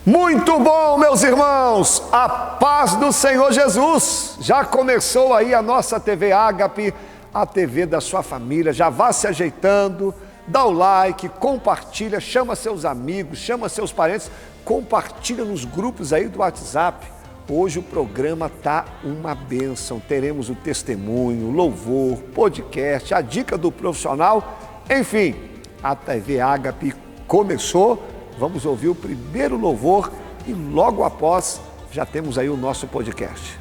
Muito bom, meus irmãos, a paz do Senhor Jesus. Já começou aí a nossa TV Ágape, a TV da sua família. Já vá se ajeitando, dá o like, compartilha, chama seus amigos, chama seus parentes, compartilha nos grupos aí do WhatsApp. Hoje o programa tá uma bênção. Teremos o testemunho, louvor, podcast, a dica do profissional. Enfim, a TV Ágape começou. Vamos ouvir o primeiro louvor e logo após já temos aí o nosso podcast.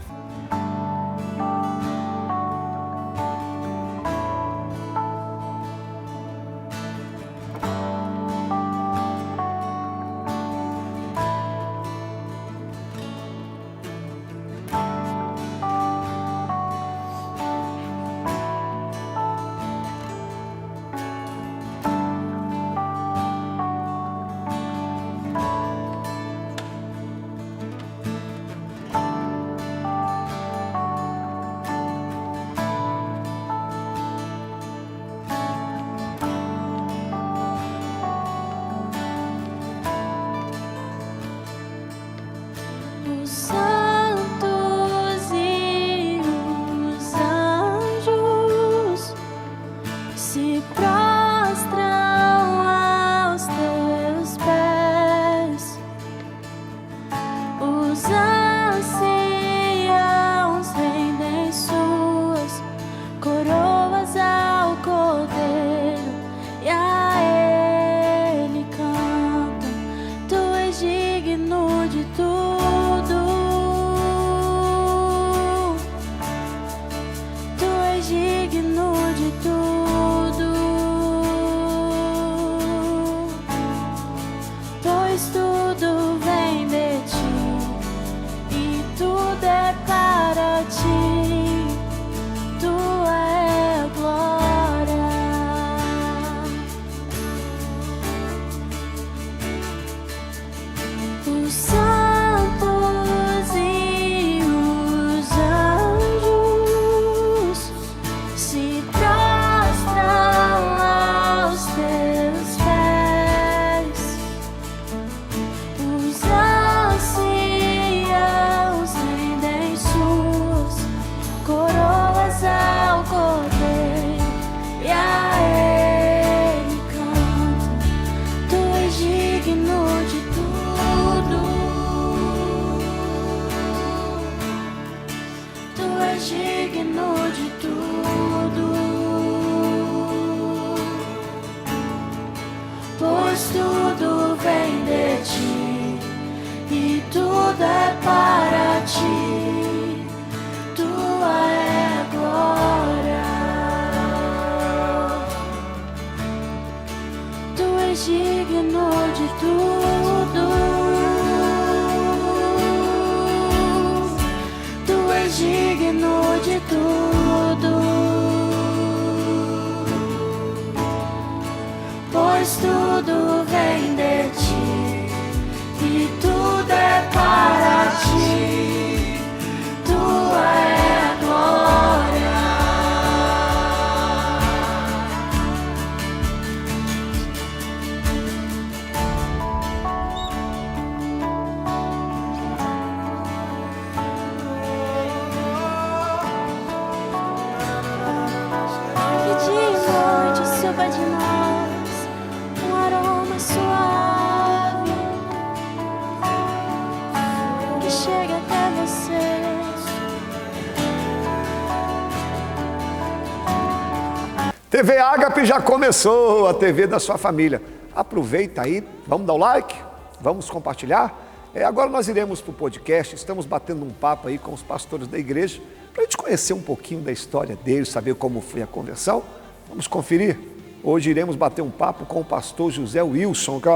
TV Ágape já começou, a TV da sua família. Aproveita aí, vamos dar o like, vamos compartilhar. Agora nós iremos para o podcast, estamos batendo um papo aí com os pastores da igreja, para a gente conhecer um pouquinho da história deles, saber como foi a conversão. Vamos conferir. Hoje iremos bater um papo com o pastor José Wilson, que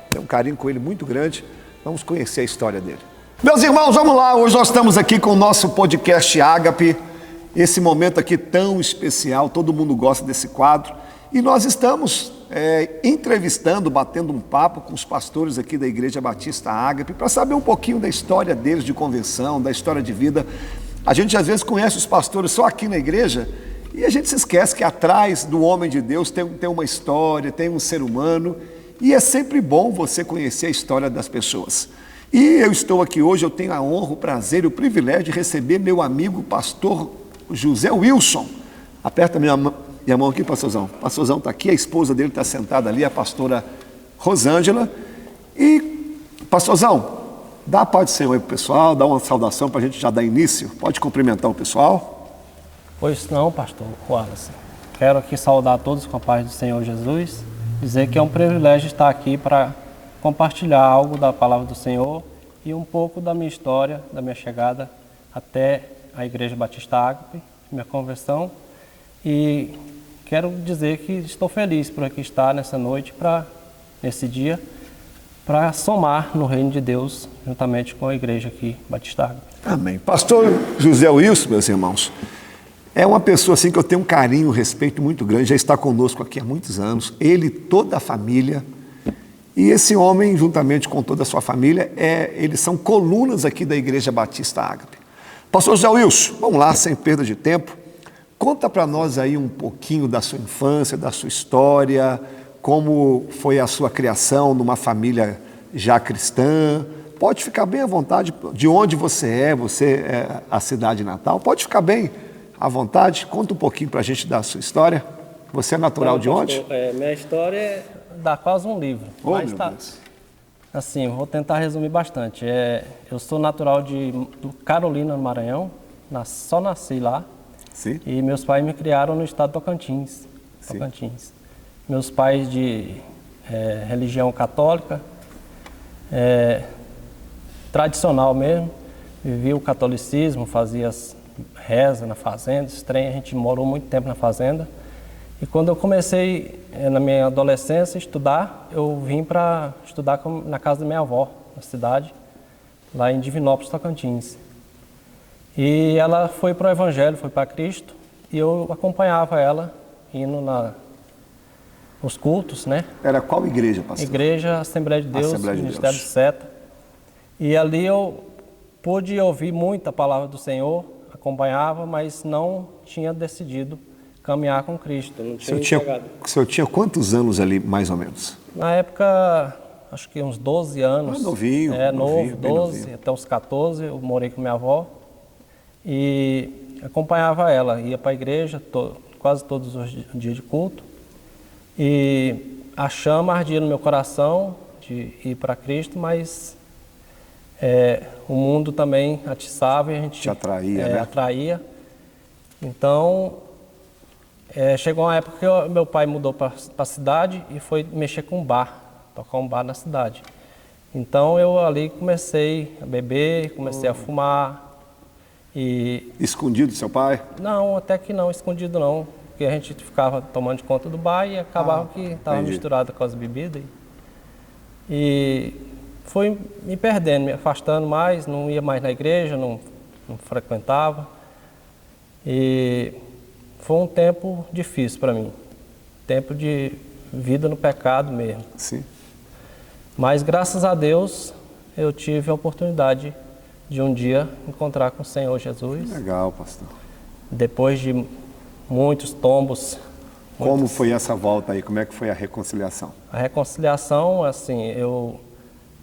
tem um carinho com ele muito grande. Vamos conhecer a história dele. Meus irmãos, vamos lá. Hoje nós estamos aqui com o nosso podcast Ágape. Esse momento aqui tão especial, todo mundo gosta desse quadro. E nós estamos entrevistando, batendo um papo com os pastores aqui da Igreja Batista Ágape, para saber um pouquinho da história deles de conversão, da história de vida. A gente às vezes conhece os pastores só aqui na igreja e a gente se esquece que atrás do homem de Deus tem uma história, tem um ser humano. E é sempre bom você conhecer a história das pessoas. E eu estou aqui hoje, eu tenho a honra, o prazer e o privilégio de receber meu amigo pastor José Wilson. Aperta minha mão aqui, pastorzão. O pastorzão está aqui, a esposa dele está sentada ali, a pastora Rosângela. E, pastorzão, dá a paz do Senhor aí pro pessoal, dá uma saudação para a gente já dar início. Pode cumprimentar o pessoal. Pois não, pastor Wallace. Quero aqui saudar a todos com a paz do Senhor Jesus, dizer que é um privilégio estar aqui para compartilhar algo da palavra do Senhor e um pouco da minha história, da minha chegada até a Igreja Batista Ágape, minha conversão. E quero dizer que estou feliz por aqui estar nessa noite, nesse dia, para somar no reino de Deus, juntamente com a Igreja aqui, Batista Ágape. Amém. Pastor José Wilson, meus irmãos, é uma pessoa assim que eu tenho um carinho, um respeito muito grande, já está conosco aqui há muitos anos, ele e toda a família. E esse homem, juntamente com toda a sua família, eles são colunas aqui da Igreja Batista Ágape. Pastor José Wilson, vamos lá, sem perda de tempo, conta para nós aí um pouquinho da sua infância, da sua história, como foi a sua criação numa família já cristã. Pode ficar bem à vontade, de onde você é a cidade natal, pode ficar bem à vontade, conta um pouquinho para a gente da sua história. Você é natural de onde? Minha história dá quase um livro. Oh, mas meu Deus. Assim, vou tentar resumir bastante. Eu sou natural do Carolina, no Maranhão, só nasci lá. Sim. E meus pais me criaram no estado de Tocantins. Meus pais de religião católica, tradicional mesmo, vivia o catolicismo, fazia as rezas na fazenda, a gente morou muito tempo na fazenda. E quando eu comecei, na minha adolescência, a estudar, eu vim para estudar na casa da minha avó, na cidade, lá em Divinópolis, Tocantins. E ela foi para o Evangelho, foi para Cristo, e eu acompanhava ela, indo nos cultos, né? Era qual igreja, pastor? Igreja Assembleia de Deus, Ministério de Seta. E ali eu pude ouvir muita palavra do Senhor, acompanhava, mas não tinha decidido caminhar com Cristo. Não tinha o senhor tinha quantos anos ali, mais ou menos? Na época, acho que uns 12 anos. Novinho. Novinho, 12, novinho. até uns 14, eu morei com minha avó. E acompanhava ela, ia para a igreja quase todos os dias de culto. E a chama ardia no meu coração de ir para Cristo, mas o mundo também atiçava e a gente... Te atraía, né? Atraía. Então, chegou uma época que meu pai mudou para a cidade e foi mexer com bar, tocar um bar na cidade. Então, eu ali comecei a beber, comecei a fumar. Escondido do seu pai? Não, até que não, escondido não. Porque a gente ficava tomando conta do bar e acabava que estava misturado com as bebidas. E foi me perdendo, me afastando mais, não ia mais na igreja, não frequentava. E foi um tempo difícil para mim. Tempo de vida no pecado mesmo. Sim. Mas graças a Deus eu tive a oportunidade de um dia encontrar com o Senhor Jesus. Legal, pastor. Depois de muitos tombos. Como foi essa volta aí? Como é que foi a reconciliação? A reconciliação, assim,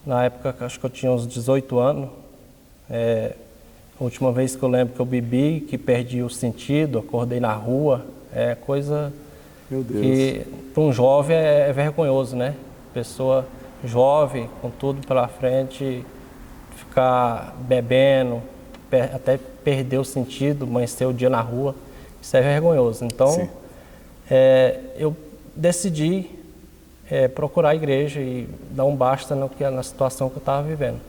na época, acho que eu tinha uns 18 anos. A última vez que eu lembro que eu bebi, que perdi o sentido, acordei na rua, coisa Meu Deus. Que para um jovem é vergonhoso, né? Pessoa jovem, com tudo pela frente, ficar bebendo, até perder o sentido, amanhecer o dia na rua, isso é vergonhoso. Então, eu decidi procurar a igreja e dar um basta na situação que eu estava vivendo.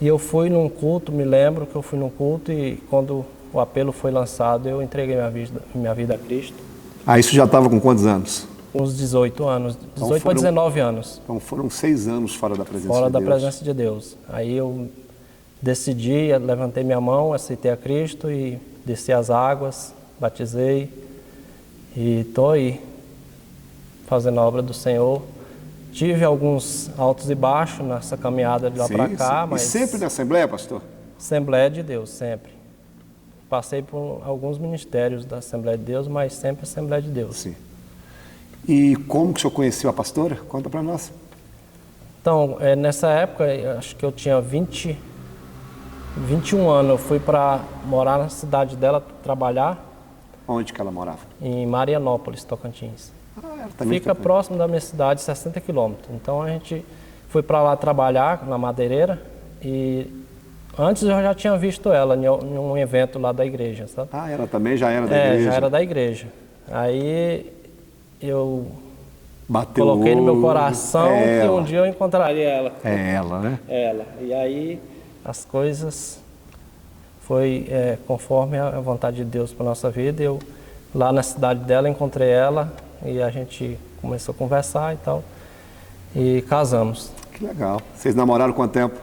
E eu fui num culto, me lembro que eu fui num culto e quando o apelo foi lançado, eu entreguei minha vida a Cristo. Isso já estava com quantos anos? Uns 18 anos, 18 para 19 anos. Então foram 6 anos fora da presença de Deus. Fora da presença de Deus. Aí eu decidi, levantei minha mão, aceitei a Cristo e desci as águas, batizei e estou aí, fazendo a obra do Senhor. Tive alguns altos e baixos nessa caminhada de lá para cá, mas... E sempre na Assembleia, pastor? Assembleia de Deus, sempre. Passei por alguns ministérios da Assembleia de Deus, mas sempre Assembleia de Deus. Sim. E como que o senhor conheceu a pastora? Conta para nós. Então, nessa época, acho que eu tinha 21 anos, eu fui para morar na cidade dela, trabalhar. Onde que ela morava? Em Marianópolis, Tocantins. Ela também Fica foi... próximo da minha cidade, 60 quilômetros. Então a gente foi para lá trabalhar na madeireira e antes eu já tinha visto ela em um evento lá da igreja, sabe? Ela também já era da igreja? Já era da igreja. Aí eu bateu coloquei no meu coração que um ela. dia eu encontraria ela. É ela, né? Ela. E aí as coisas foi conforme a vontade de Deus para nossa vida. Eu lá na cidade dela encontrei ela e a gente começou a conversar e tal e casamos. Que legal. Vocês namoraram quanto tempo?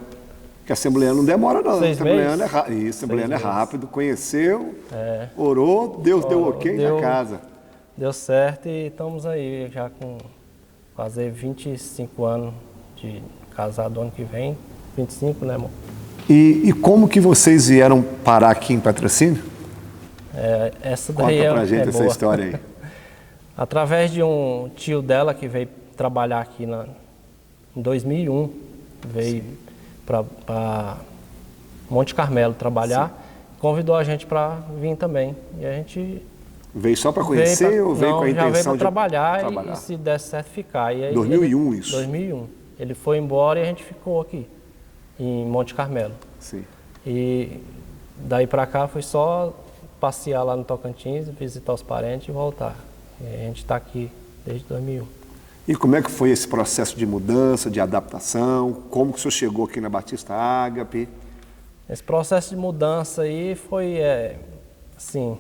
Porque assembleano não demora não. 6 meses. Assembleano é rápido. Conheceu, orou, Deus deu ok na casa. Deu certo e estamos aí já com quase 25 anos de casado ano que vem. 25, né, amor? E como que vocês vieram parar aqui em Patrocínio? Essa daí Conta pra gente essa boa. história aí. Através de um tio dela que veio trabalhar aqui em 2001, veio para Monte Carmelo trabalhar, convidou a gente para vir também. E a gente veio só para conhecer ou veio com a intenção já veio para de trabalhar e se der certo ficar. E aí 2001 isso? 2001. Ele foi embora e a gente ficou aqui, em Monte Carmelo. Sim. E daí para cá foi só passear lá no Tocantins, visitar os parentes e voltar. E a gente está aqui desde 2001. E como é que foi esse processo de mudança, de adaptação? Como que o senhor chegou aqui na Batista Ágape? Esse processo de mudança aí foi, assim,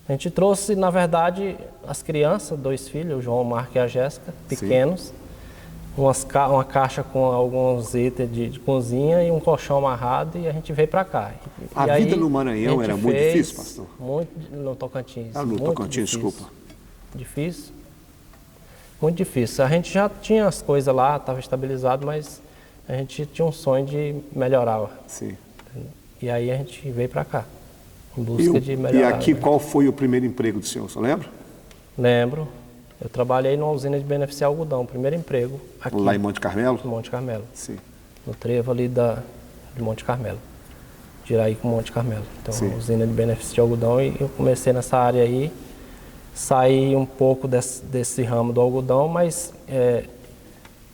a gente trouxe, na verdade, as crianças, 2 filhos, o João, o Marco e a Jéssica, pequenos, uma caixa com alguns itens de cozinha e um colchão amarrado e a gente veio para cá. A vida no Maranhão era muito difícil, pastor? Muito, no Tocantins. No Tocantins, desculpa. Difícil. Muito difícil. A gente já tinha as coisas lá, estava estabilizado, mas a gente tinha um sonho de melhorar. Sim. E aí a gente veio para cá, em busca de melhorar. E aqui qual foi o primeiro emprego do senhor, você lembra? Lembro. Eu trabalhei numa usina de beneficiar algodão, primeiro emprego aqui. Lá em Monte Carmelo? Em Monte Carmelo. Sim. No trevo ali de Monte Carmelo. Jiraí com Monte Carmelo. Então, usina de beneficiar algodão e eu comecei nessa área aí. Saí um pouco desse ramo do algodão, mas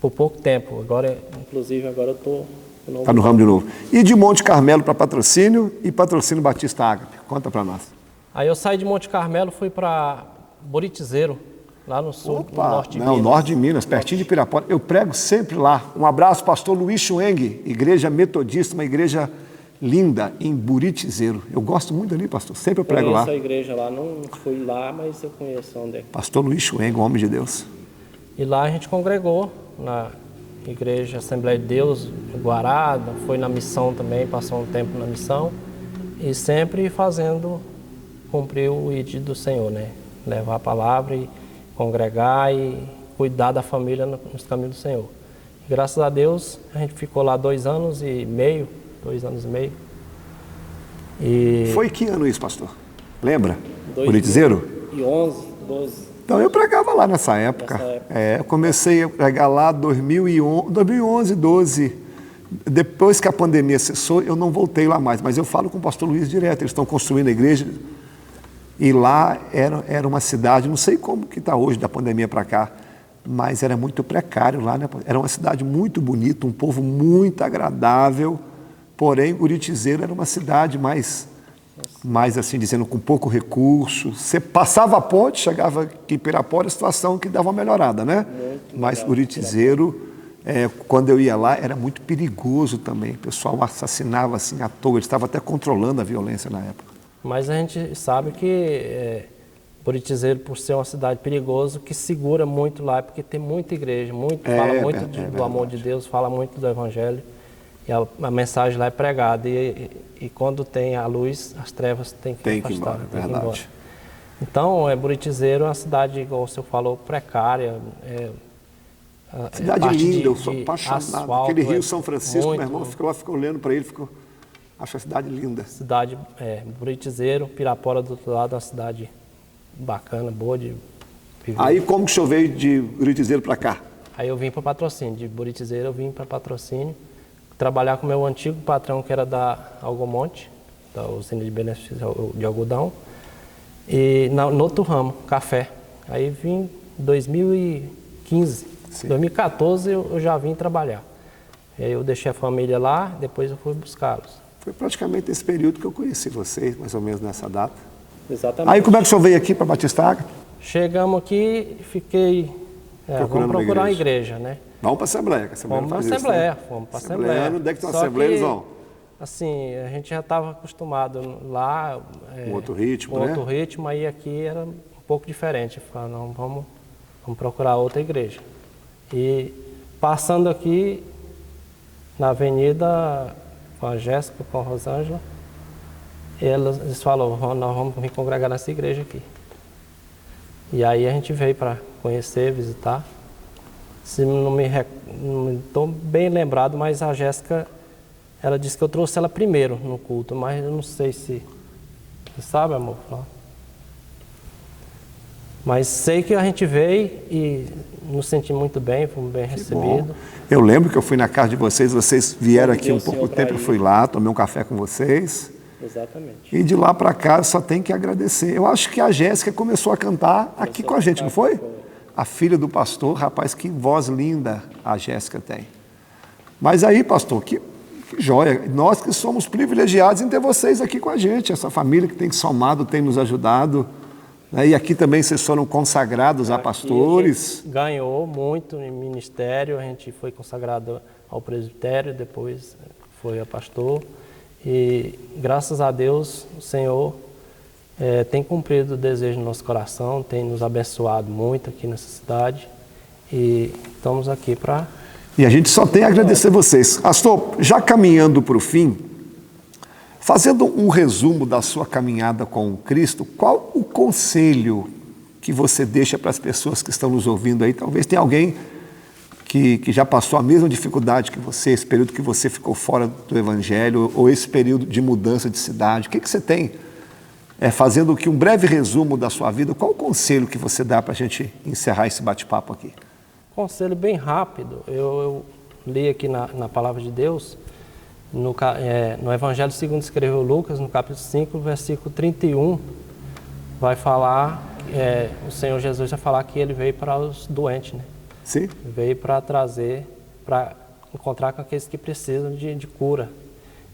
por pouco tempo. Agora, inclusive, agora eu estou... Está no ramo de novo. E de Monte Carmelo para Patrocínio e Patrocínio Batista Ágape? Conta para nós. Aí eu saí de Monte Carmelo, fui para Buritizeiro, lá no sul, no norte de Minas. Não, norte de Minas, pertinho de Pirapora. Eu prego sempre lá. Um abraço, pastor Luiz Schwenk, igreja metodista, uma igreja linda em Buritizeiro. Eu gosto muito ali, pastor. Sempre eu prego lá. Conheço a igreja lá, não fui lá, mas eu conheço onde é. Pastor Luiz Schwenk, um homem de Deus. E lá a gente congregou na igreja Assembleia de Deus, Guará, foi na missão também, passou um tempo na missão. E sempre cumprir o ID do Senhor, né? Levar a palavra e congregar e cuidar da família nos caminhos do Senhor. E, graças a Deus, a gente ficou lá 2 anos e meio. E... Foi que ano isso, pastor? Lembra? Buritizeiro? 2011, 12. Então eu pregava lá nessa época. Eu comecei a pregar lá em 2011, 12. Depois que a pandemia cessou, eu não voltei lá mais. Mas eu falo com o pastor Luiz direto. Eles estão construindo a igreja. E lá era uma cidade, não sei como que está hoje da pandemia para cá, mas era muito precário lá, né? Era uma cidade muito bonita, um povo muito agradável. Porém, Buritizeiro era uma cidade mais assim, dizendo, com pouco recurso. Você passava a ponte, chegava aqui em Pirapora, a situação que dava uma melhorada, né? Mas Buritizeiro, quando eu ia lá, era muito perigoso também. O pessoal assassinava assim à toa, eles estavam até controlando a violência na época. Mas a gente sabe que Buritizeiro, por ser uma cidade perigosa, que segura muito lá, porque tem muita igreja, fala muito do amor de Deus, fala muito do Evangelho. E a mensagem lá é pregada. E quando tem a luz, as trevas têm que afastar. Tem que ir embora. Então, Buritizeiro é uma cidade, igual o senhor falou, precária. Cidade linda, eu sou apaixonado. Asfalto, aquele Rio São Francisco, meu irmão, ficou olhando para ele, acho a cidade linda. Cidade, Buritizeiro, Pirapora do outro lado, é uma cidade bacana, boa de viver. Aí como que o senhor veio de Buritizeiro para cá? Aí eu vim para Patrocínio, de Buritizeira eu vim para Patrocínio, trabalhar com o meu antigo patrão, que era da Algomonte, da usina de benefício de algodão, e no outro ramo, café. Aí vim em 2015, Sim. 2014 eu já vim trabalhar. Aí eu deixei a família lá, depois eu fui buscá-los. Foi praticamente esse período que eu conheci vocês, mais ou menos nessa data. Exatamente. Aí como é que o senhor veio aqui para Batista Ágape? Chegamos aqui e fiquei... vamos procurar uma igreja, né? Vamos para a Assembleia, que a Assembleia Vamos para a faz isso, Assembleia, né? fomos para a Assembleia, Assembleia. onde é que tem uma Só Assembleia, que, eles vão? assim, a gente já estava acostumado lá. Um outro ritmo, com né? outro ritmo, aí aqui era um pouco diferente. Falei, não, vamos procurar outra igreja. E passando aqui na avenida com a Jéssica, com a Rosângela, eles falaram, nós vamos vir congregar nessa igreja aqui. E aí a gente veio para conhecer, visitar. Se não estou bem lembrado, mas a Jéssica, ela disse que eu trouxe ela primeiro no culto, mas eu não sei se... Você sabe, amor? Mas sei que a gente veio e nos sentimos muito bem, fomos bem recebidos. Eu lembro que eu fui na casa de vocês vieram aqui Deu um pouco senhor tempo, pra eu ir. fui lá, tomei um café com vocês. Exatamente. E de lá para cá só tem que agradecer. Eu acho que a Jéssica começou a cantar aqui com a gente, não foi? A filha do pastor, rapaz, que voz linda a Jéssica tem. Mas aí, pastor, que joia. Nós que somos privilegiados em ter vocês aqui com a gente, essa família que tem somado, tem nos ajudado. Né? E aqui também vocês foram consagrados a pastores. A gente ganhou muito em ministério, a gente foi consagrado ao presbitério, depois foi a pastor. E graças a Deus, o Senhor tem cumprido o desejo do nosso coração, tem nos abençoado muito aqui nessa cidade. E estamos aqui para... E a gente só tem a agradecer vocês. Pastor, já caminhando para o fim, fazendo um resumo da sua caminhada com Cristo, qual o conselho que você deixa para as pessoas que estão nos ouvindo aí? Talvez tenha alguém que já passou a mesma dificuldade que você, esse período que você ficou fora do Evangelho, ou esse período de mudança de cidade. O que você tem, fazendo aqui um breve resumo da sua vida, qual o conselho que você dá para a gente encerrar esse bate-papo aqui? Conselho bem rápido. Eu li aqui na Palavra de Deus, no Evangelho segundo escreveu Lucas, no capítulo 5, versículo 31, vai falar, o Senhor Jesus vai falar que ele veio para os doentes, né? Sim. Veio para trazer, para encontrar com aqueles que precisam de cura.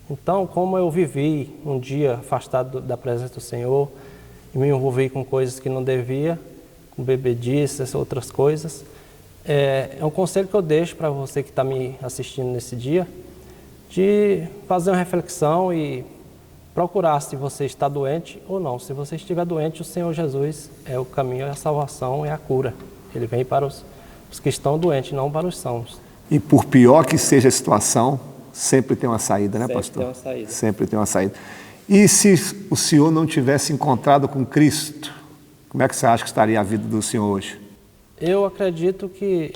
Então, como eu vivi um dia afastado da presença do Senhor, e me envolvi com coisas que não devia, com bebedices, essas outras coisas, é um conselho que eu deixo para você que está me assistindo nesse dia, de fazer uma reflexão e procurar se você está doente ou não. Se você estiver doente, o Senhor Jesus é o caminho, é a salvação, é a cura. Ele vem para os que estão doentes, não para os sãos. E por pior que seja a situação, sempre tem uma saída, né, Sempre pastor? tem uma saída. Sempre tem uma saída. E se o senhor não tivesse encontrado com Cristo, como é que você acha que estaria a vida do senhor hoje? Eu acredito que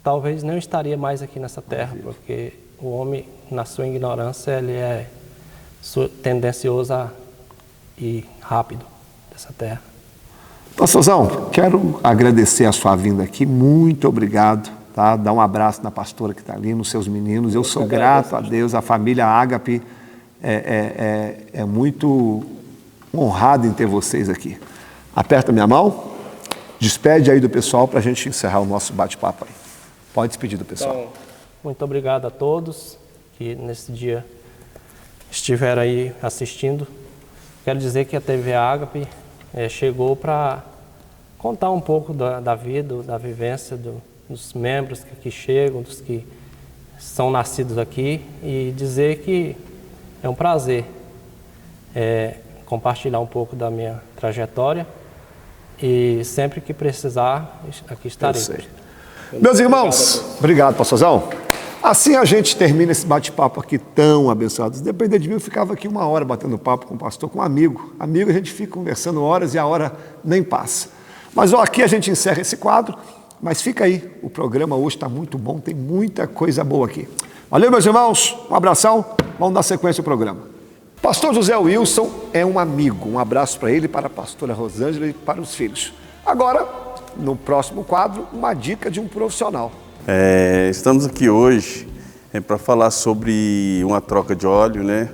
talvez não estaria mais aqui nessa terra, porque o homem, na sua ignorância, ele é tendencioso a ir rápido dessa terra. Pastorzão, quero agradecer a sua vinda aqui, muito obrigado, tá? Dá um abraço na pastora que está ali, nos seus meninos. Eu sou grato a Deus, a família Ágape é muito honrado em ter vocês aqui. Aperta minha mão, despede aí do pessoal para a gente encerrar o nosso bate-papo aí. Pode despedir do pessoal. Então, muito obrigado a todos que nesse dia estiveram aí assistindo. Quero dizer que a TV Ágape chegou para contar um pouco da vida, da vivência dos membros que aqui chegam, dos que são nascidos aqui, e dizer que é um prazer compartilhar um pouco da minha trajetória, e sempre que precisar, aqui estarei. Meus irmãos, obrigado, pastorzão. Assim a gente termina esse bate-papo aqui tão abençoado. Se depender de mim, eu ficava aqui 1 hora batendo papo com o pastor, com um amigo. Amigo, a gente fica conversando horas e a hora nem passa. Mas aqui a gente encerra esse quadro, mas fica aí. O programa hoje está muito bom, tem muita coisa boa aqui. Valeu, meus irmãos, um abração, vamos dar sequência ao programa. Pastor José Wilson é um amigo, um abraço para ele, para a pastora Rosângela e para os filhos. Agora, no próximo quadro, uma dica de um profissional. Estamos aqui hoje para falar sobre uma troca de óleo, né,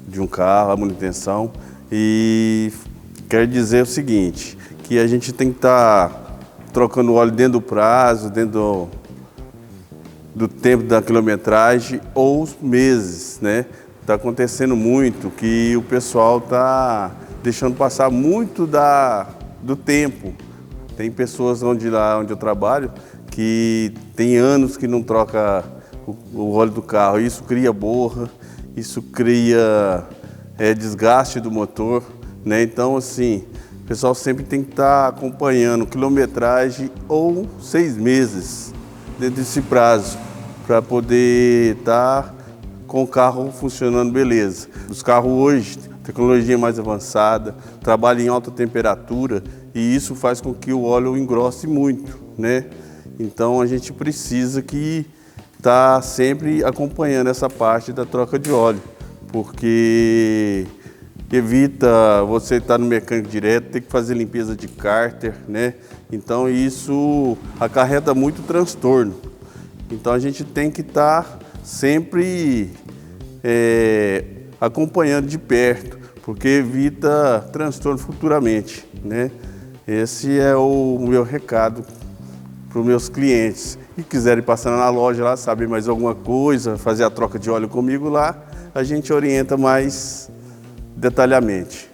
de um carro, a manutenção. E quero dizer o seguinte, que a gente tem que estar trocando óleo dentro do prazo, dentro do tempo da quilometragem ou os meses, né? Está acontecendo muito que o pessoal está deixando passar muito do tempo. Tem pessoas lá onde eu trabalho que tem anos que não troca o óleo do carro. Isso cria borra, isso cria desgaste do motor, né? Então, assim, o pessoal sempre tem que estar acompanhando quilometragem ou 6 meses dentro desse prazo para poder estar com o carro funcionando beleza. Os carros hoje, tecnologia mais avançada, trabalham em alta temperatura e isso faz com que o óleo engrosse muito, né? Então a gente precisa que estar sempre acompanhando essa parte da troca de óleo, porque evita você estar no mecânico direto, ter que fazer limpeza de cárter, né? Então isso acarreta muito transtorno. Então a gente tem que estar sempre acompanhando de perto, porque evita transtorno futuramente, né? Esse é o meu recado para os meus clientes. E quiserem passar na loja lá, saber mais alguma coisa, fazer a troca de óleo comigo lá, a gente orienta mais detalhadamente.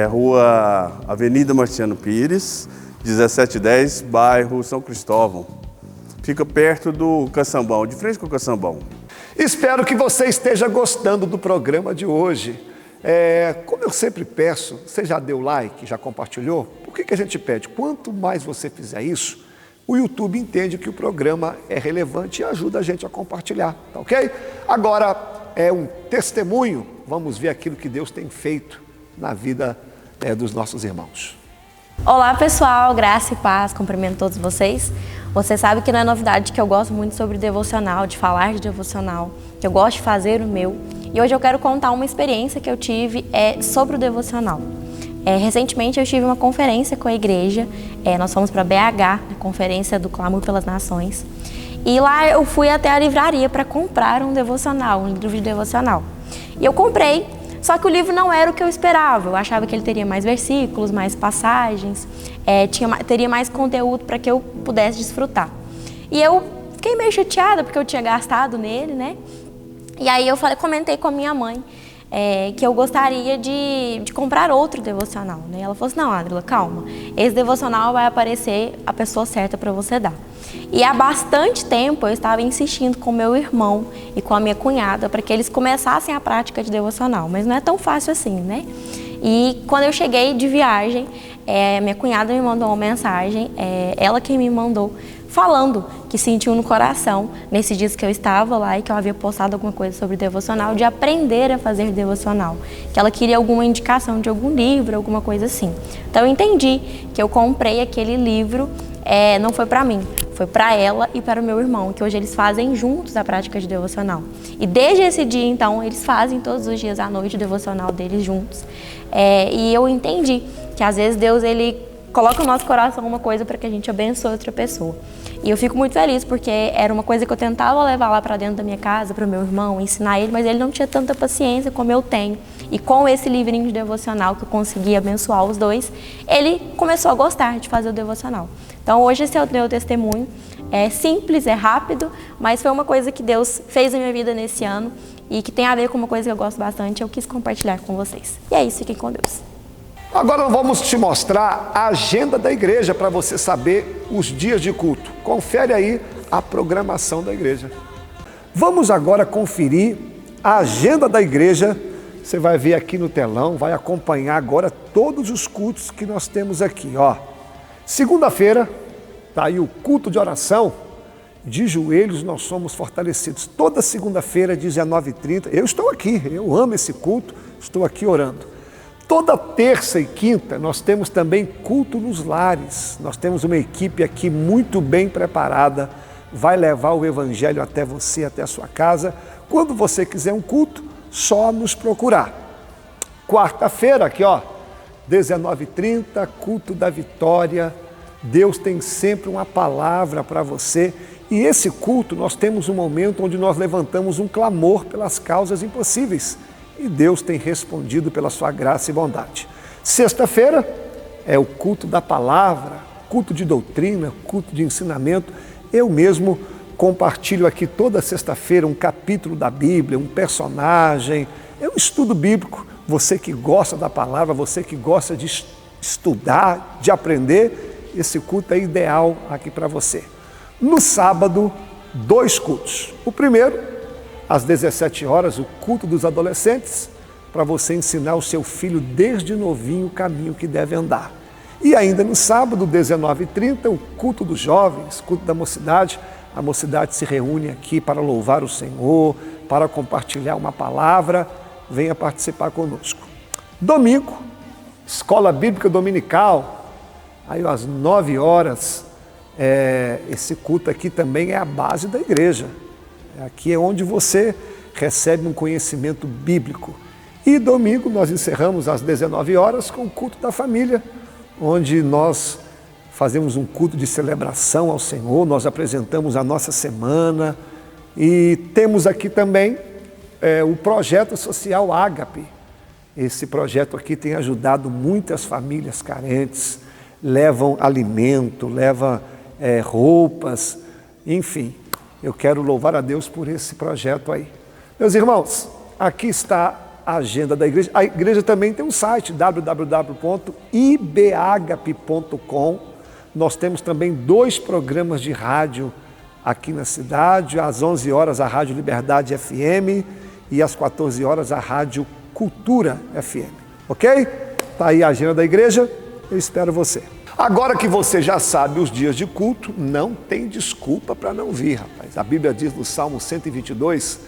Rua Avenida Marciano Pires, 1710, bairro São Cristóvão. Fica perto do Caçambão, de frente com o Caçambão. Espero que você esteja gostando do programa de hoje. Como eu sempre peço, você já deu like, já compartilhou? Por que a gente pede? Quanto mais você fizer isso, o YouTube entende que o programa é relevante e ajuda a gente a compartilhar, tá ok? Agora, é um testemunho, vamos ver aquilo que Deus tem feito na vida dos nossos irmãos. Olá pessoal, graça e paz, cumprimento todos vocês. Você sabe que não é novidade que eu gosto muito sobre devocional, de falar de devocional, que eu gosto de fazer o meu. E hoje eu quero contar uma experiência que eu tive sobre o devocional. Recentemente eu tive uma conferência com a igreja, nós fomos para BH, a Conferência do Clamor pelas Nações. E lá eu fui até a livraria para comprar um devocional, um livro de devocional. E eu comprei, só que o livro não era o que eu esperava. Eu achava que ele teria mais versículos, mais passagens, teria mais conteúdo para que eu pudesse desfrutar. E eu fiquei meio chateada porque eu tinha gastado nele, né? E aí eu comentei com a minha mãe que eu gostaria de comprar outro devocional, né? Ela falou assim, não, Adrila, calma, esse devocional vai aparecer a pessoa certa para você dar. E há bastante tempo eu estava insistindo com meu irmão e com a minha cunhada para que eles começassem a prática de devocional, mas não é tão fácil assim, né? E quando eu cheguei de viagem, minha cunhada me mandou uma mensagem, ela quem me mandou, falando que sentiu no coração, nesses dias que eu estava lá e que eu havia postado alguma coisa sobre devocional, de aprender a fazer devocional, que ela queria alguma indicação de algum livro, alguma coisa assim. Então eu entendi que eu comprei aquele livro, não foi para mim, foi para ela e para o meu irmão, que hoje eles fazem juntos a prática de devocional. E desde esse dia, então, eles fazem todos os dias à noite o devocional deles juntos. E eu entendi que às vezes Deus, ele coloca no nosso coração uma coisa para que a gente abençoe outra pessoa. E eu fico muito feliz porque era uma coisa que eu tentava levar lá para dentro da minha casa, para o meu irmão, ensinar ele, mas ele não tinha tanta paciência como eu tenho. E com esse livrinho de devocional que eu consegui abençoar os dois, ele começou a gostar de fazer o devocional. Então hoje esse é o meu testemunho. É simples, é rápido, mas foi uma coisa que Deus fez na minha vida nesse ano e que tem a ver com uma coisa que eu gosto bastante, eu quis compartilhar com vocês. E é isso, fiquem com Deus. Agora vamos te mostrar a agenda da igreja para você saber os dias de culto. Confere aí a programação da igreja. Vamos agora conferir a agenda da igreja. Você vai ver aqui no telão, vai acompanhar agora todos os cultos que nós temos aqui, ó. Segunda-feira, tá aí o culto de oração. De joelhos nós somos fortalecidos. Toda segunda-feira, 19h30, eu estou aqui, eu amo esse culto, estou aqui orando. Toda terça e quinta nós temos também culto nos lares. Nós temos uma equipe aqui muito bem preparada, vai levar o evangelho até você, até a sua casa. Quando você quiser um culto, só nos procurar. Quarta-feira aqui, ó, 19h30, culto da vitória, Deus tem sempre uma palavra para você. E esse culto, nós temos um momento onde nós levantamos um clamor pelas causas impossíveis. E Deus tem respondido pela sua graça e bondade. Sexta-feira é o culto da palavra, culto de doutrina, culto de ensinamento. Eu mesmo compartilho aqui toda sexta-feira um capítulo da Bíblia, um personagem. É um estudo bíblico. Você que gosta da palavra, você que gosta de estudar, de aprender, esse culto é ideal aqui para você. No sábado, 2 cultos. O primeiro, às 17 horas, o culto dos adolescentes, para você ensinar o seu filho desde novinho o caminho que deve andar. E ainda no sábado, 19h30, o culto dos jovens, culto da mocidade. A mocidade se reúne aqui para louvar o Senhor, para compartilhar uma palavra. Venha participar conosco. Domingo, escola bíblica dominical, aí às 9 horas, esse culto aqui também é a base da igreja. Aqui é onde você recebe um conhecimento bíblico. E domingo nós encerramos às 19 horas com o culto da família, onde nós fazemos um culto de celebração ao Senhor, nós apresentamos a nossa semana e temos aqui também o projeto social Ágape. Esse projeto aqui tem ajudado muitas famílias carentes, levam alimento, levam roupas, enfim. Eu quero louvar a Deus por esse projeto aí. Meus irmãos, aqui está a agenda da igreja. A igreja também tem um site, www.ibagape.com. Nós temos também 2 programas de rádio aqui na cidade. Às 11 horas a Rádio Liberdade FM e às 14 horas a Rádio Cultura FM. Ok? Está aí a agenda da igreja. Eu espero você. Agora que você já sabe os dias de culto, não tem desculpa para não vir, rapaz. A Bíblia diz no Salmo 122,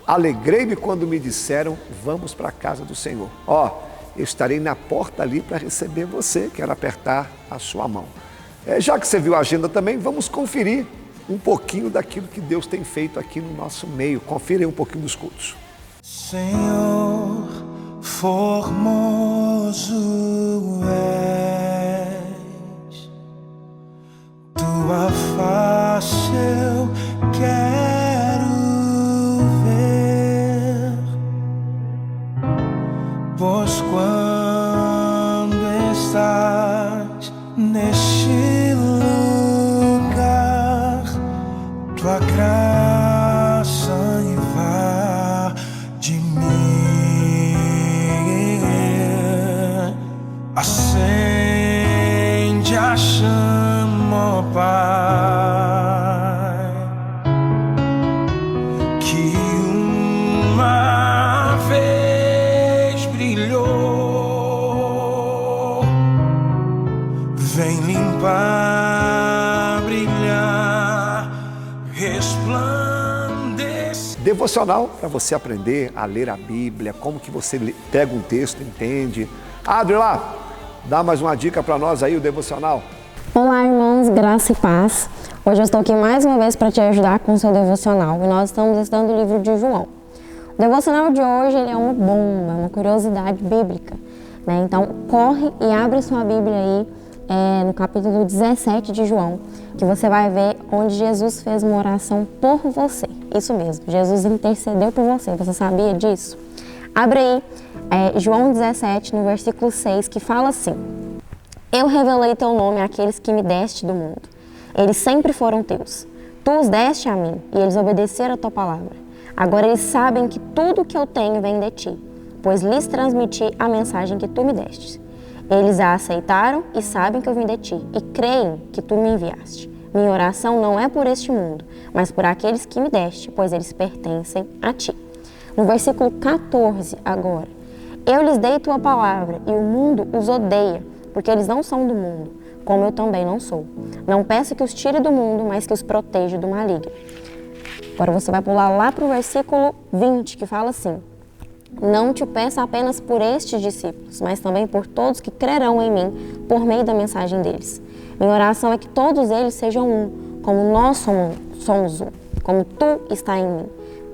alegrei-me quando me disseram, vamos para a casa do Senhor. Ó, eu estarei na porta ali para receber você, quero apertar a sua mão. Já que você viu a agenda também, vamos conferir um pouquinho daquilo que Deus tem feito aqui no nosso meio. Confira aí um pouquinho dos cultos. Senhor, formoso és, tua face eu quero ver, pois quando estás neste lugar, tua graça invade mim, acende a chama, ó Pai, que uma vez brilhou, vem limpar, brilhar, resplandecer. Devocional para você aprender a ler a Bíblia, como que você pega um texto, entende. Adri lá, dá mais uma dica para nós aí, o devocional. Olá, irmãos, graça e paz. Hoje eu estou aqui mais uma vez para te ajudar com o seu devocional e nós estamos estudando o livro de João. O devocional de hoje ele é uma bomba, uma curiosidade bíblica, né? Então, corre e abre sua Bíblia aí no capítulo 17 de João, que você vai ver onde Jesus fez uma oração por você. Isso mesmo, Jesus intercedeu por você. Você sabia disso? Abre aí João 17, no versículo 6, que fala assim: eu revelei teu nome àqueles que me deste do mundo. Eles sempre foram teus. Tu os deste a mim, e eles obedeceram a tua palavra. Agora eles sabem que tudo que eu tenho vem de ti, pois lhes transmiti a mensagem que tu me destes. Eles a aceitaram e sabem que eu vim de ti, e creem que tu me enviaste. Minha oração não é por este mundo, mas por aqueles que me deste, pois eles pertencem a ti. No versículo 14 agora: eu lhes dei tua palavra, e o mundo os odeia, porque eles não são do mundo, como eu também não sou. Não peço que os tire do mundo, mas que os proteja do maligno. Agora você vai pular lá para o versículo 20, que fala assim: não te peço apenas por estes discípulos, mas também por todos que crerão em mim por meio da mensagem deles. Minha oração é que todos eles sejam um, como nós somos um, como tu está em mim,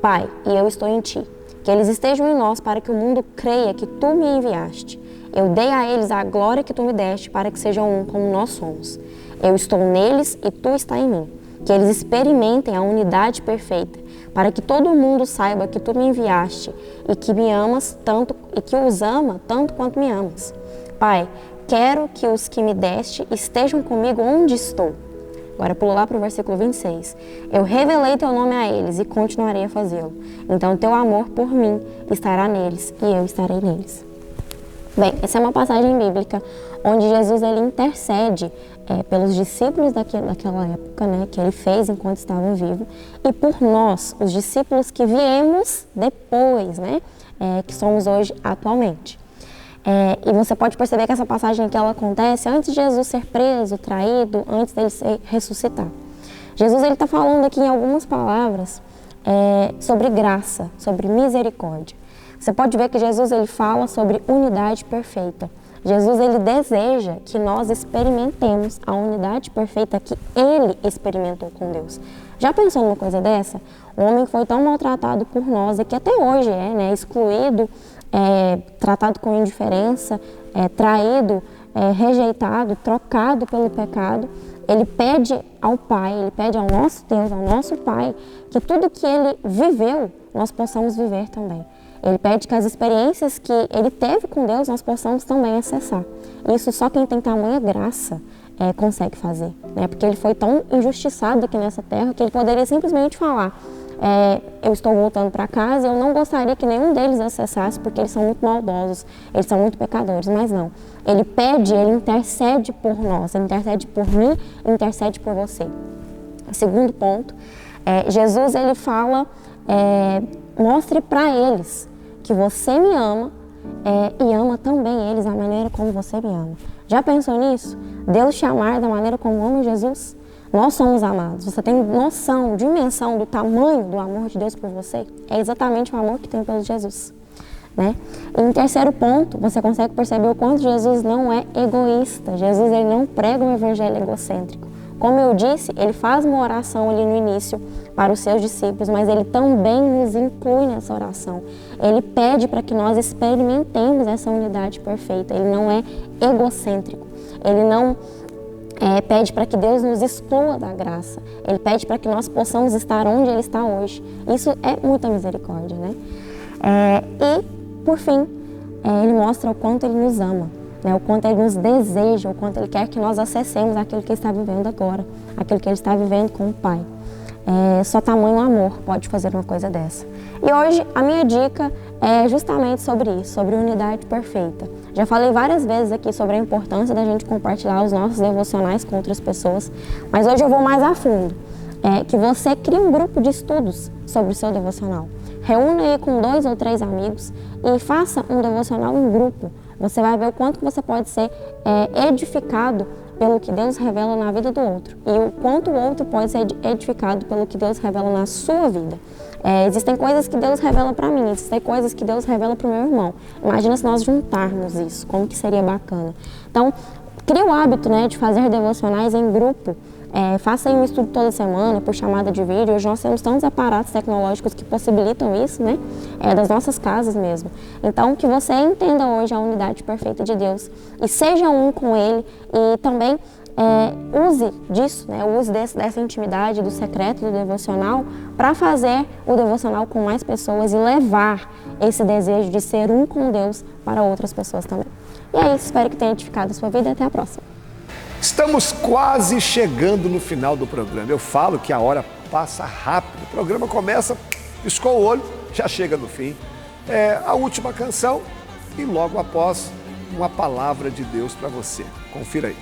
Pai, e eu estou em ti. Que eles estejam em nós para que o mundo creia que tu me enviaste. Eu dei a eles a glória que tu me deste para que sejam um como nós somos. Eu estou neles e tu está em mim. Que eles experimentem a unidade perfeita, para que todo mundo saiba que tu me enviaste e que me amas tanto e que os ama tanto quanto me amas. Pai, quero que os que me deste estejam comigo onde estou. Agora pulo lá para o versículo 26. Eu revelei teu nome a eles e continuarei a fazê-lo. Então teu amor por mim estará neles e eu estarei neles. Bem, essa é uma passagem bíblica onde Jesus ele intercede pelos discípulos daquela época, né, que ele fez enquanto estava vivo, e por nós, os discípulos que viemos depois, né, que somos hoje atualmente. E você pode perceber que essa passagem aqui ela acontece antes de Jesus ser preso, traído, antes dele ressuscitar. Jesus está falando aqui em algumas palavras sobre graça, sobre misericórdia. Você pode ver que Jesus ele fala sobre unidade perfeita. Jesus ele deseja que nós experimentemos a unidade perfeita que ele experimentou com Deus. Já pensou numa coisa dessa? O homem foi tão maltratado por nós e que até hoje né, excluído, tratado com indiferença, traído, rejeitado, trocado pelo pecado. Ele pede ao Pai, ele pede ao nosso Deus, ao nosso Pai, que tudo que ele viveu, nós possamos viver também. Ele pede que as experiências que ele teve com Deus, nós possamos também acessar. Isso só quem tem tamanha graça consegue fazer, né? Porque ele foi tão injustiçado aqui nessa terra que ele poderia simplesmente falar: eu estou voltando para casa e eu não gostaria que nenhum deles acessasse porque eles são muito maldosos, eles são muito pecadores, mas não. Ele pede, ele intercede por nós, ele intercede por mim, intercede por você. Segundo ponto, Jesus ele fala, mostre para eles que você me ama e ama também eles da maneira como você me ama. Já pensou nisso? Deus te amar da maneira como ama Jesus? Nós somos amados. Você tem noção, dimensão do tamanho do amor de Deus por você? É exatamente o amor que tem pelo Jesus, né? E em terceiro ponto, você consegue perceber o quanto Jesus não é egoísta. Jesus ele não prega um evangelho egocêntrico. Como eu disse, ele faz uma oração ali no início para os seus discípulos, mas ele também nos inclui nessa oração. Ele pede para que nós experimentemos essa unidade perfeita. Ele não é egocêntrico. Ele não pede para que Deus nos exclua da graça. Ele pede para que nós possamos estar onde Ele está hoje. Isso é muita misericórdia, né? E, por fim, Ele mostra o quanto Ele nos ama, né? O quanto Ele nos deseja, o quanto Ele quer que nós acessemos aquilo que Ele está vivendo agora, aquilo que Ele está vivendo com o Pai. Só tamanho amor pode fazer uma coisa dessa. E hoje a minha dica é justamente sobre isso, sobre unidade perfeita. Já falei várias vezes aqui sobre a importância da gente compartilhar os nossos devocionais com outras pessoas, mas hoje eu vou mais a fundo. Que você crie um grupo de estudos sobre o seu devocional. Reúna aí com 2 ou 3 amigos e faça um devocional em grupo. Você vai ver o quanto você pode ser edificado pelo que Deus revela na vida do outro e o quanto o outro pode ser edificado pelo que Deus revela na sua vida. Existem coisas que Deus revela para mim, existem coisas que Deus revela para o meu irmão. Imagina se nós juntarmos isso, como que seria bacana. Então, crie o hábito, né, de fazer devocionais em grupo. Faça aí um estudo toda semana por chamada de vídeo. Hoje nós temos tantos aparatos tecnológicos que possibilitam isso, né? Das nossas casas mesmo. Então, que você entenda hoje a unidade perfeita de Deus e seja um com Ele e também use disso, né? Use dessa intimidade, do secreto, do devocional para fazer o devocional com mais pessoas e levar esse desejo de ser um com Deus para outras pessoas também. E é isso, espero que tenha edificado a sua vida e até a próxima. Estamos quase chegando no final do programa. Eu falo que a hora passa rápido. O programa começa, piscou o olho, já chega no fim. A última canção e logo após uma palavra de Deus para você. Confira aí.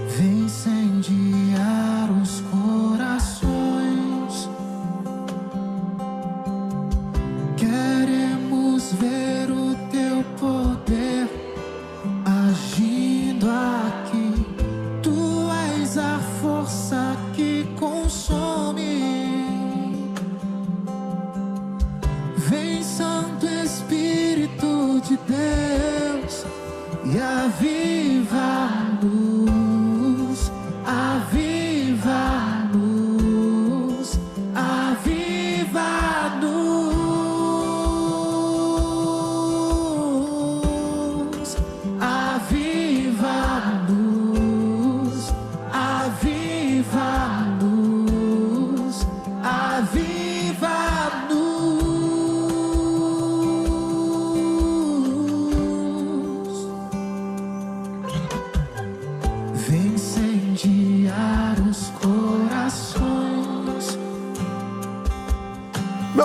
Vem incendiar os corações. Queremos ver o teu poder agindo aqui. Tu és a força que consome. Vem, Santo Espírito de Deus, e aviva a luz, aviva a luz, aviva a luz.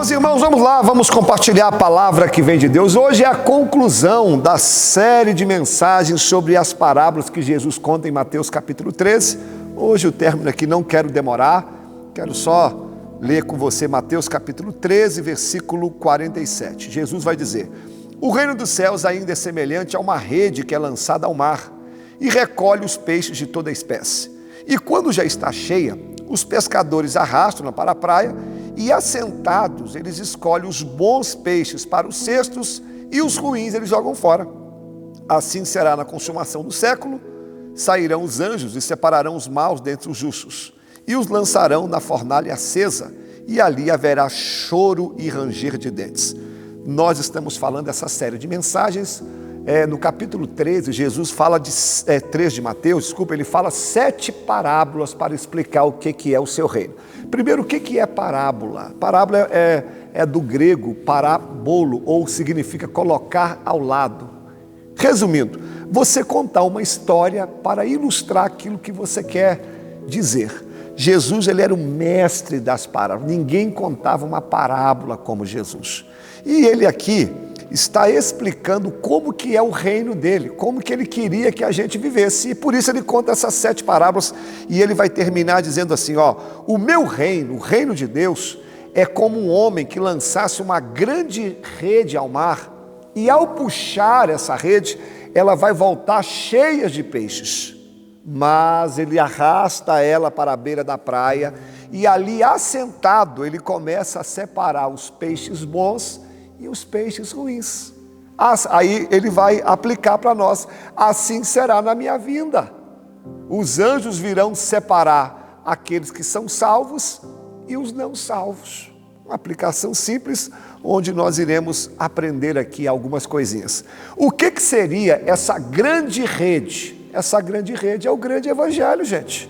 Meus irmãos, vamos lá, vamos compartilhar a palavra que vem de Deus. Hoje é a conclusão da série de mensagens sobre as parábolas que Jesus conta em Mateus capítulo 13. Hoje o término aqui, não quero demorar, quero só ler com você Mateus capítulo 13, versículo 47. Jesus vai dizer: o reino dos céus ainda é semelhante a uma rede que é lançada ao mar e recolhe os peixes de toda espécie. E quando já está cheia, os pescadores arrastam-na para a praia e, assentados, eles escolhem os bons peixes para os cestos e os ruins eles jogam fora. Assim será na consumação do século. Sairão os anjos e separarão os maus dentre os justos e os lançarão na fornalha acesa, e ali haverá choro e ranger de dentes. Nós estamos falando dessa série de mensagens. No capítulo 13, Jesus fala 3 de Mateus, ele fala 7 parábolas para explicar o que é o seu reino. Primeiro, o que é parábola? Parábola é do grego parabolo, ou significa colocar ao lado. Resumindo, você contar uma história para ilustrar aquilo que você quer dizer. Jesus, ele era o mestre das parábolas. Ninguém contava uma parábola como Jesus. E ele aqui está explicando como que é o reino dele, como que ele queria que a gente vivesse. E por isso ele conta essas 7 parábolas, e ele vai terminar dizendo assim, o meu reino, o reino de Deus, é como um homem que lançasse uma grande rede ao mar, e ao puxar essa rede, ela vai voltar cheia de peixes. Mas ele arrasta ela para a beira da praia, e ali assentado ele começa a separar os peixes bons e os peixes ruins. Aí ele vai aplicar para nós: assim será na minha vinda. Os anjos virão separar aqueles que são salvos e os não salvos. Uma aplicação simples, onde nós iremos aprender aqui algumas coisinhas. O que seria essa grande rede? Essa grande rede é o grande evangelho, gente.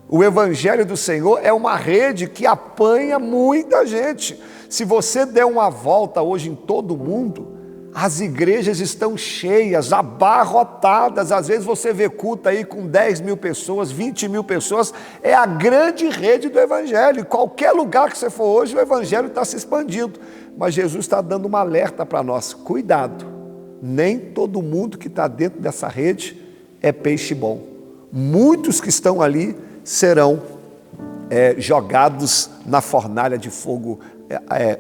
O evangelho do Senhor é uma rede que apanha muita gente. Se você der uma volta hoje em todo o mundo, as igrejas estão cheias, abarrotadas. Às vezes você vê culto aí com 10 mil pessoas, 20 mil pessoas. É a grande rede do evangelho. Em qualquer lugar que você for hoje, o evangelho está se expandindo. Mas Jesus está dando um alerta para nós: cuidado, nem todo mundo que está dentro dessa rede é peixe bom. Muitos que estão ali serão jogados na fornalha de fogo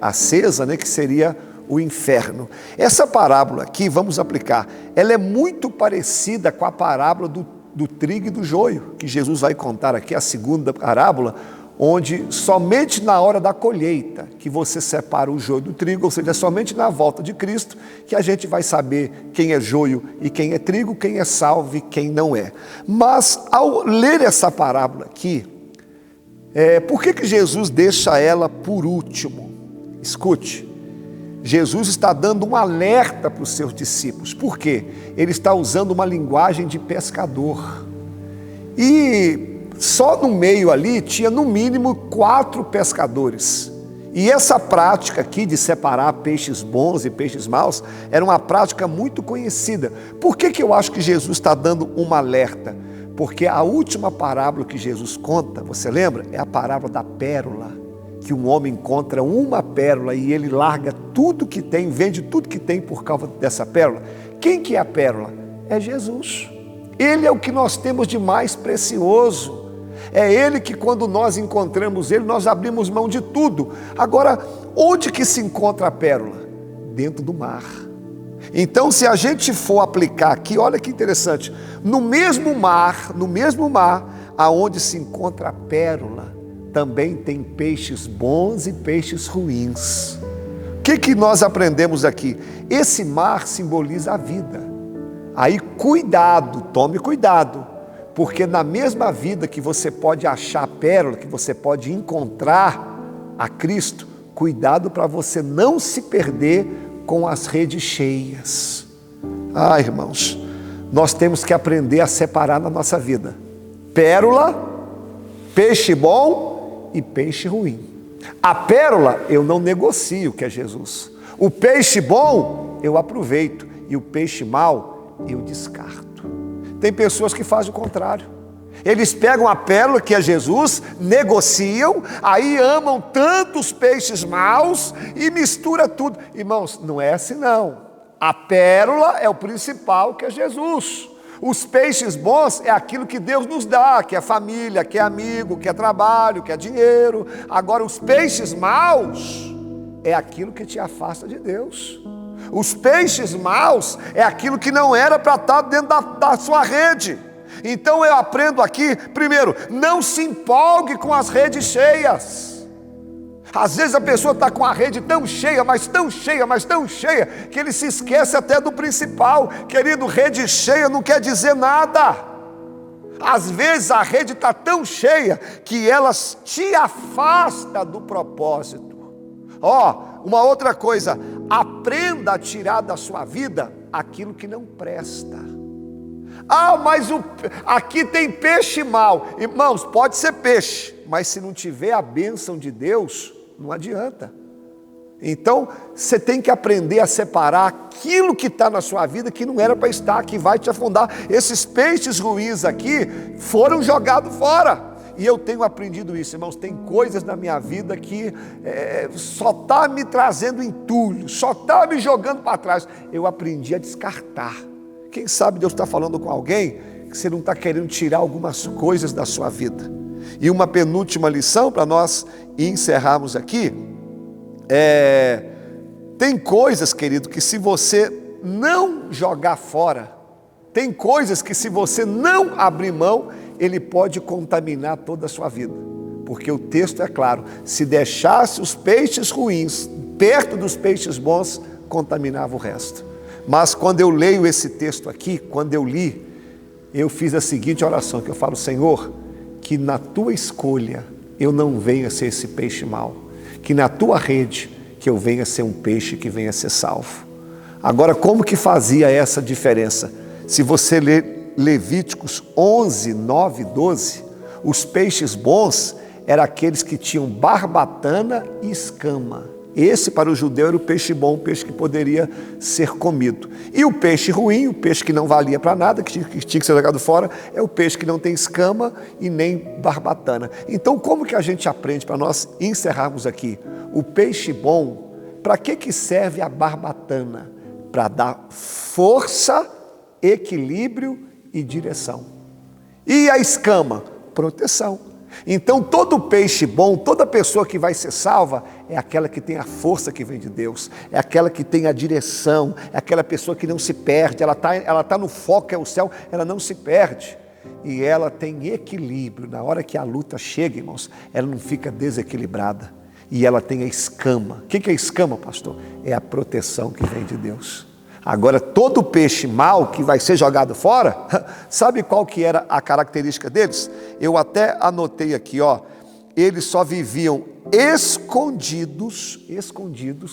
acesa, que seria o inferno. Essa parábola aqui, vamos aplicar, ela é muito parecida com a parábola do trigo e do joio, que Jesus vai contar aqui, a segunda parábola, onde somente na hora da colheita que você separa o joio do trigo, ou seja, somente na volta de Cristo que a gente vai saber quem é joio e quem é trigo, quem é salvo e quem não é. Mas ao ler essa parábola aqui, por que Jesus deixa ela por último? Escute, Jesus está dando um alerta para os seus discípulos. Por quê? Ele está usando uma linguagem de pescador. E só no meio ali tinha no mínimo 4 pescadores. E essa prática aqui de separar peixes bons e peixes maus era uma prática muito conhecida. Por que eu acho que Jesus está dando um alerta? Porque a última parábola que Jesus conta, você lembra? É a parábola da pérola, que um homem encontra uma pérola e ele larga tudo que tem, vende tudo que tem por causa dessa pérola. Quem que é a pérola? É Jesus. Ele é o que nós temos de mais precioso. É Ele que, quando nós encontramos Ele, nós abrimos mão de tudo. Agora, onde que se encontra a pérola? Dentro do mar. Então, se a gente for aplicar aqui, olha que interessante, no mesmo mar, aonde se encontra a pérola, também tem peixes bons e peixes ruins. O que nós aprendemos aqui? Esse mar simboliza a vida. Aí, cuidado, tome cuidado, porque na mesma vida que você pode achar a pérola, que você pode encontrar a Cristo, cuidado para você não se perder com as redes cheias. Irmãos, nós temos que aprender a separar na nossa vida: pérola, peixe bom e peixe ruim. A pérola eu não negocio, que é Jesus. O peixe bom eu aproveito, e o peixe mau eu descarto. Tem pessoas que fazem o contrário. Eles pegam a pérola, que é Jesus, negociam, aí amam tantos peixes maus e mistura tudo. Irmãos, não é assim não. A pérola é o principal, que é Jesus. Os peixes bons é aquilo que Deus nos dá, que é família, que é amigo, que é trabalho, que é dinheiro. Agora, os peixes maus é aquilo que te afasta de Deus. Os peixes maus é aquilo que não era para estar dentro da sua rede. Então eu aprendo aqui, primeiro, não se empolgue com as redes cheias. Às vezes a pessoa está com a rede tão cheia, mas tão cheia, mas tão cheia, que ele se esquece até do principal. Querido, rede cheia não quer dizer nada. Às vezes a rede está tão cheia que ela te afasta do propósito. Uma outra coisa, aprenda a tirar da sua vida aquilo que não presta. Mas aqui tem peixe mau. Irmãos, pode ser peixe, mas se não tiver a bênção de Deus, não adianta. Então, você tem que aprender a separar aquilo que está na sua vida, que não era para estar, que vai te afundar. Esses peixes ruins aqui foram jogados fora. E eu tenho aprendido isso, irmãos. Tem coisas na minha vida que só está me trazendo entulho, só está me jogando para trás. Eu aprendi a descartar. Quem sabe Deus está falando com alguém que você não está querendo tirar algumas coisas da sua vida. E uma penúltima lição para nós encerrarmos aqui, tem coisas, querido, que se você não jogar fora, tem coisas que se você não abrir mão, ele pode contaminar toda a sua vida. Porque o texto é claro, se deixasse os peixes ruins perto dos peixes bons, contaminava o resto. Mas quando eu leio esse texto aqui, quando eu li, eu fiz a seguinte oração, que eu falo: Senhor, que na tua escolha eu não venha ser esse peixe mau, que na tua rede que eu venha ser um peixe que venha ser salvo. Agora, como que fazia essa diferença? Se você ler Levíticos 11, 9 e 12, os peixes bons eram aqueles que tinham barbatana e escama. Esse para o judeu era o peixe bom, o peixe que poderia ser comido. E o peixe ruim, o peixe que não valia para nada, que tinha que ser jogado fora, é o peixe que não tem escama e nem barbatana. Então, como que a gente aprende, para nós encerrarmos aqui? O peixe bom, para que serve a barbatana? Para dar força, equilíbrio e direção. E a escama? Proteção. Então todo peixe bom, toda pessoa que vai ser salva, é aquela que tem a força que vem de Deus, é aquela que tem a direção, é aquela pessoa que não se perde, ela tá no foco que é o céu, ela não se perde. E ela tem equilíbrio, na hora que a luta chega, irmãos, ela não fica desequilibrada. E ela tem a escama. O que é escama, pastor? É a proteção que vem de Deus. Agora, todo peixe mau que vai ser jogado fora, sabe qual que era a característica deles? Eu até anotei aqui, eles só viviam escondidos,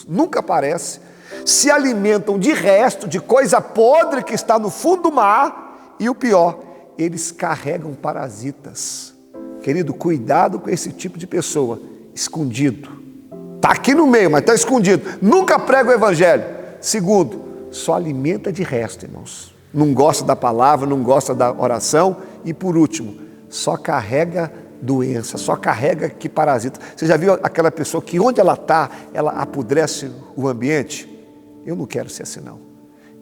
nunca aparece, se alimentam de resto, de coisa podre que está no fundo do mar, e o pior, eles carregam parasitas. Querido, cuidado com esse tipo de pessoa, escondido. Está aqui no meio, mas está escondido, nunca prega o evangelho. Segundo, só alimenta de resto, irmãos. Não gosta da palavra, não gosta da oração. E por último, só carrega doença, só carrega que parasita. Você já viu aquela pessoa que onde ela está, ela apodrece o ambiente? Eu não quero ser assim não.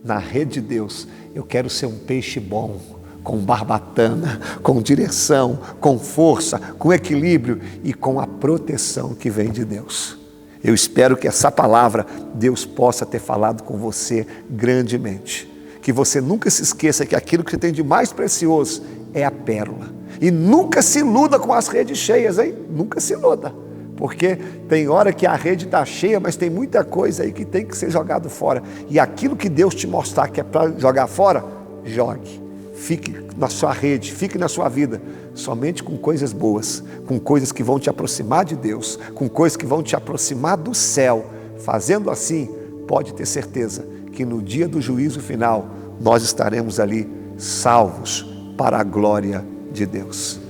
Na rede de Deus, eu quero ser um peixe bom, com barbatana, com direção, com força, com equilíbrio e com a proteção que vem de Deus. Eu espero que essa palavra Deus possa ter falado com você grandemente. Que você nunca se esqueça que aquilo que você tem de mais precioso é a pérola. E nunca se iluda com as redes cheias, hein? Nunca se iluda. Porque tem hora que a rede está cheia, mas tem muita coisa aí que tem que ser jogado fora. E aquilo que Deus te mostrar que é para jogar fora, jogue. Fique na sua rede, fique na sua vida, somente com coisas boas, com coisas que vão te aproximar de Deus, com coisas que vão te aproximar do céu. Fazendo assim, pode ter certeza que no dia do juízo final, nós estaremos ali salvos para a glória de Deus.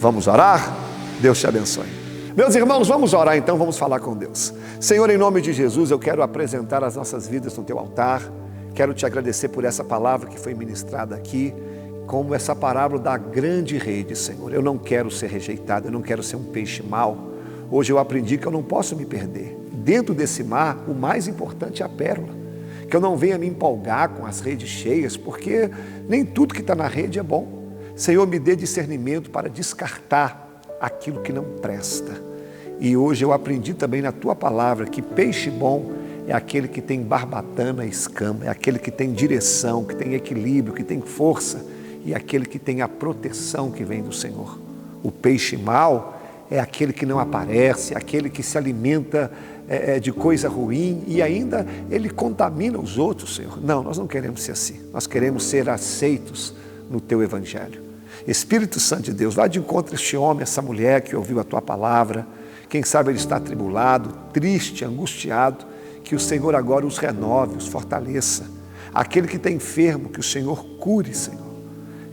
Vamos orar? Deus te abençoe. Meus irmãos, vamos orar então, vamos falar com Deus. Senhor, em nome de Jesus, eu quero apresentar as nossas vidas no teu altar. Quero te agradecer por essa palavra que foi ministrada aqui. como essa parábola da grande rede, Senhor. Eu não quero ser rejeitado, eu não quero ser um peixe mau. Hoje eu aprendi que eu não posso me perder. Dentro desse mar, o mais importante é a pérola. Que eu não venha me empolgar com as redes cheias, porque nem tudo que está na rede é bom. Senhor, me dê discernimento para descartar aquilo que não presta. E hoje eu aprendi também na Tua palavra que peixe bom é aquele que tem barbatana e escama, é aquele que tem direção, que tem equilíbrio, que tem força, e aquele que tem a proteção que vem do Senhor. O peixe mau é aquele que não aparece, aquele que se alimenta de coisa ruim e ainda ele contamina os outros, Senhor. Não, nós não queremos ser assim. Nós queremos ser aceitos no Teu Evangelho. Espírito Santo de Deus, vá de encontro a este homem, essa mulher que ouviu a Tua palavra. Quem sabe ele está atribulado, triste, angustiado. Que o Senhor agora os renove, os fortaleça. Aquele que está enfermo, que o Senhor cure, Senhor.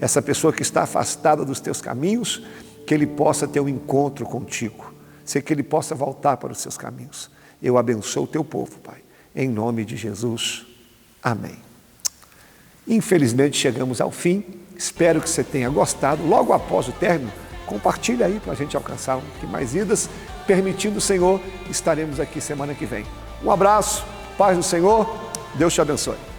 Essa pessoa que está afastada dos Teus caminhos, que ele possa ter um encontro contigo. Que ele possa voltar para os seus caminhos. Eu abençoo o Teu povo, Pai. Em nome de Jesus. Amém. Infelizmente chegamos ao fim. Espero que você tenha gostado. Logo após o término, compartilha aí para a gente alcançar mais vidas. Permitindo o Senhor, estaremos aqui semana que vem. Um abraço, paz do Senhor, Deus te abençoe.